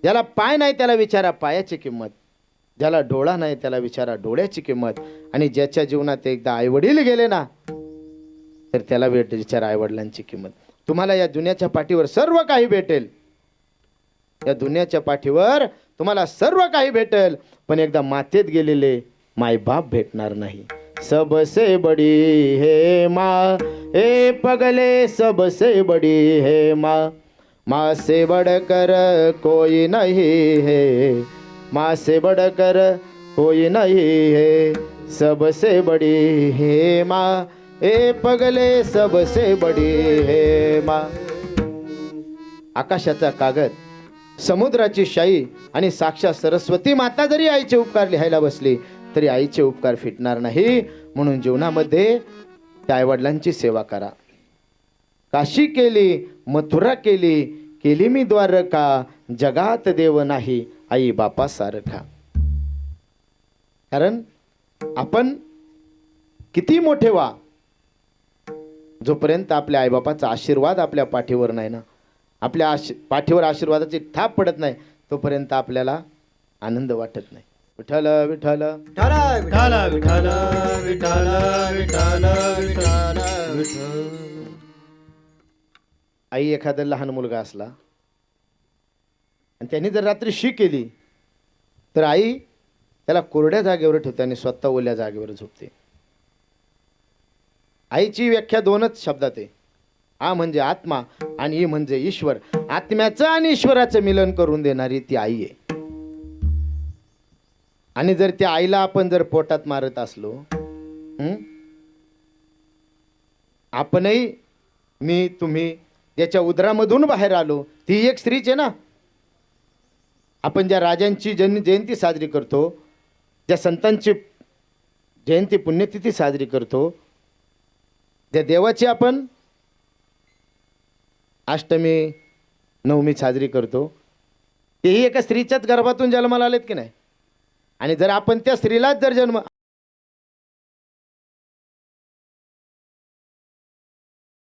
ज्याला पाय नाही त्याला विचारा पायाची किंमत, ज्याला डोळा नाही त्याला विचारा डोळ्याची किंमत, आणि ज्याच्या जीवनात एकदा आईवडील गेले ना तर त्याला विचारा आईवडिलांची किंमत. तुम्हाला या दुनियाच्या पाठीवर सर्व काही भेटेल, या दुनियाच्या पाठीवर तुम्हाला सर्व काही भेटेल, पण एकदा मातेत गेलेले मायबाप भेटणार नाही. सबसे बडी है माँ, ए पगले सबसे बडी है माँ, माँ से बढ़कर कोई नहीं है, माँ से बढ़कर कोई नहीं है, सबसे बड़ी है माँ, ए पगले सबसे बड़ी है माँ. आकाशाचा कागद, समुद्राची शाई आणि साक्षात सरस्वती माता जरी आईचे उपकार लिहायला बसली तरी आईचे उपकार फिटणार नाही. म्हणून जीवनामध्ये त्या आईवडिलांची सेवा करा. काशी केली, मथुरा केली, केली मी द्वारका, जगात देव नाही आई बापा सारखा. कारण आपण किती मोठे व्हा, जोपर्यंत आपल्या आईबापाचा आशीर्वाद आपल्या पाठीवर नाही ना, आपल्या पाठीवर आशीर्वादाची थाप पडत नाही, तोपर्यंत आपल्याला आनंद वाटत नाही. विठ्ठल विठ्ठल विठ्ठल विठ्ठल विठ्ठल विठ्ठल विठ्ठल विठ्ठल. आई एखादा लहान मुलगा असला आणि त्यांनी जर रात्री शी केली तर आई त्याला कोरड्या जागेवर ठेवते आणि स्वतः ओल्या जागेवर झोपते. आईची व्याख्या दोनच शब्दात आहे. आ म्हणजे आत्मा आणि ई म्हणजे ईश्वर. आत्म्याचं आणि ईश्वराचं मिलन करून देणारी ती आई आहे. आणि जर त्या आईला आपण जर पोटात मारत असलो, आपणही, मी, तुम्ही ज्याच्या उदरामधून बाहेर आलो ती एक स्त्रीच आहे ना. आपण ज्या राजांची जयंती साजरी करतो, ज्या संतांची जयंती पुण्यतिथी साजरी करतो, ज्या देवाची आपण अष्टमी नवमी साजरी करतो, तेही एका स्त्रीच्याच गर्भातून जन्माला आलेत की नाही. आणि जर आपण त्या स्त्रीलाच जर जन्म